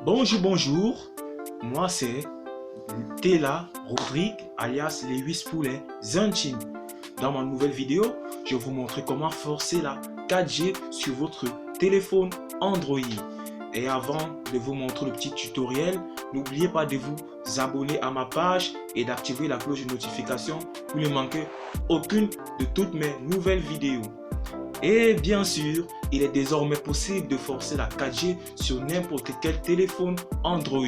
Bonjour, moi c'est Tela Rodrigue alias Lewis Poulet Zanchin. Dans ma nouvelle vidéo, je vais vous montrer comment forcer la 4G sur votre téléphone Android. Et avant de vous montrer le petit tutoriel, n'oubliez pas de vous abonner à ma page et d'activer la cloche de notification pour ne manquer aucune de toutes mes nouvelles vidéos. Et bien sûr, il est désormais possible de forcer la 4G sur n'importe quel téléphone Android.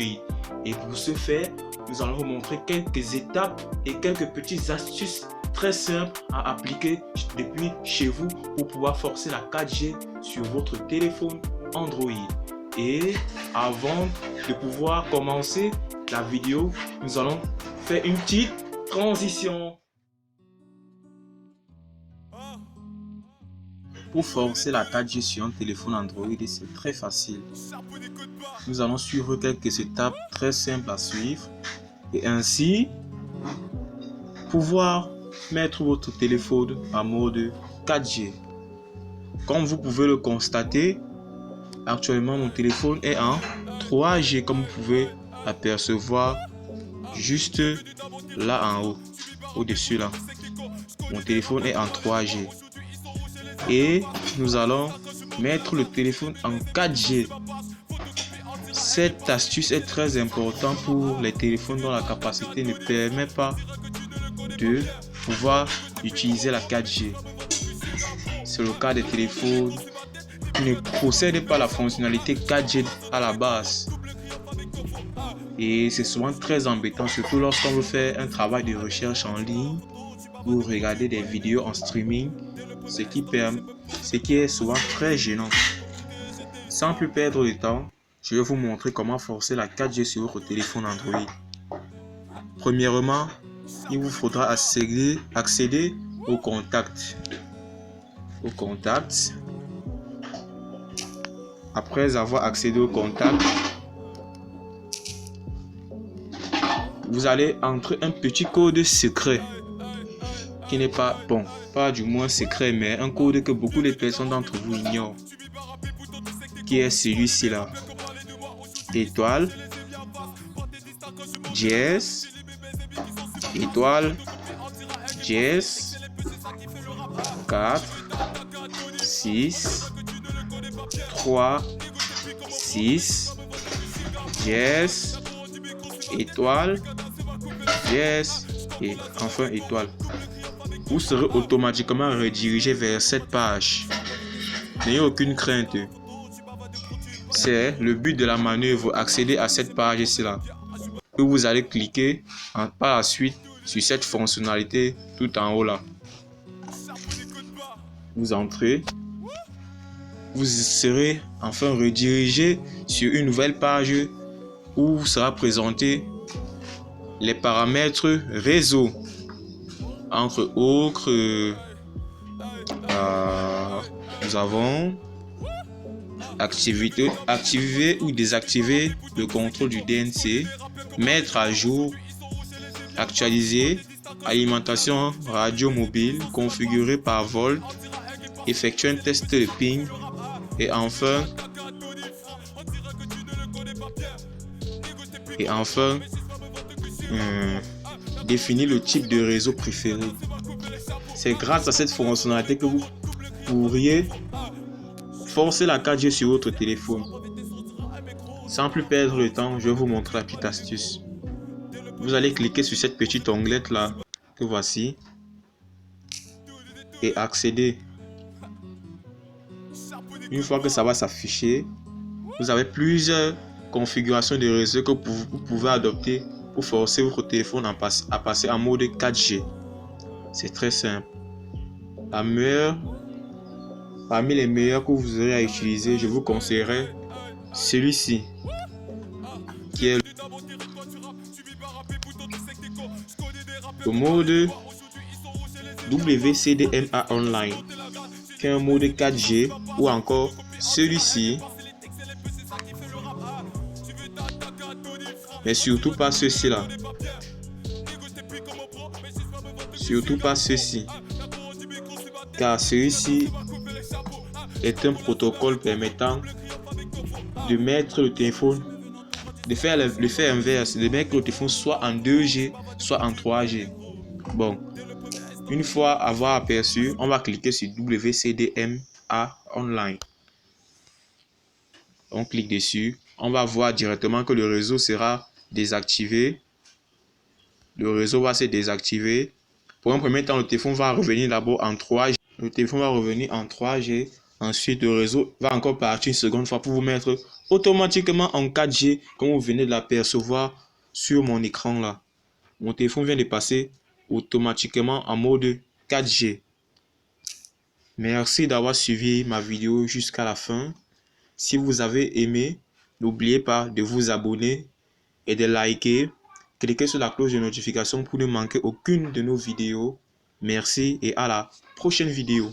Et pour ce faire, nous allons vous montrer quelques étapes et quelques petites astuces très simples à appliquer depuis chez vous pour pouvoir forcer la 4G sur votre téléphone Android. Et avant de pouvoir commencer la vidéo, nous allons faire une petite transition. Pour forcer la 4G sur un téléphone Android, c'est très facile. Nous allons suivre quelques étapes très simples à suivre et ainsi pouvoir mettre votre téléphone en mode 4G. Comme vous pouvez le constater, actuellement mon téléphone est en 3G comme vous pouvez apercevoir juste là en haut, au-dessus là. Mon téléphone est en 3G. Et nous allons mettre le téléphone en 4G. Cette astuce est très importante pour les téléphones dont la capacité ne permet pas de pouvoir utiliser la 4G. C'est le cas des téléphones qui ne possèdent pas la fonctionnalité 4G à la base. Et c'est souvent très embêtant, surtout lorsqu'on veut faire un travail de recherche en ligne ou regarder des vidéos en streaming, ce qui est souvent très gênant. Sans plus perdre de temps, je vais vous montrer comment forcer la 4G sur votre téléphone Android. Premièrement, il vous faudra accéder aux contacts. Après avoir accédé aux contacts, vous allez entrer un petit code secret qui n'est pas bon, pas du moins secret, mais un code que beaucoup de personnes d'entre vous ignorent, qui est celui-ci là. Étoile, dièse, étoile, dièse, 4, 6, 3, 6, dièse, étoile, dièse et enfin étoile. Vous serez automatiquement redirigé vers cette page. N'ayez aucune crainte. C'est le but de la manœuvre, accéder à cette page ici là. Et vous allez cliquer par la suite sur cette fonctionnalité tout en haut là. Vous entrez. Vous serez enfin redirigé sur une nouvelle page où vous sera présenté les paramètres réseau. Entre autres, nous avons activer ou désactiver le contrôle du DNC, mettre à jour, actualiser, alimentation radio mobile, configurer par volt, effectuer un test de ping et enfin définir le type de réseau préféré. C'est grâce à cette fonctionnalité que vous pourriez forcer la 4G sur votre téléphone. Sans plus perdre le temps, je vais vous montrer la petite astuce. Vous allez cliquer sur cette petite onglette là que voici et accéder. Une fois que ça va s'afficher, vous avez plusieurs configurations de réseau que vous pouvez adopter pour forcer votre téléphone à passer en mode 4G. C'est très simple. Parmi les meilleurs que vous aurez à utiliser, je vous conseillerais celui-ci, qui est le mode WCDMA Online, qui est un mode 4G, ou encore celui-ci, mais surtout pas ceci là. Surtout pas ceci, car celui-ci est un protocole permettant de mettre le téléphone l'effet inverse, de mettre que le téléphone soit en 2G, soit en 3G. Bon, une fois avoir aperçu, on va cliquer sur WCDMA Online. On clique dessus, on va voir directement que le réseau sera désactivé. Le réseau va se désactiver. Pour un premier temps, le téléphone va revenir d'abord en 3G. Le téléphone va revenir en 3G. Ensuite, le réseau va encore partir une seconde fois pour vous mettre automatiquement en 4G, comme vous venez de l'apercevoir sur mon écran là. Mon téléphone vient de passer automatiquement en mode 4G. Merci d'avoir suivi ma vidéo jusqu'à la fin. Si vous avez aimé, n'oubliez pas de vous abonner et de liker. Cliquez sur la cloche de notification pour ne manquer aucune de nos vidéos. Merci et à la prochaine vidéo.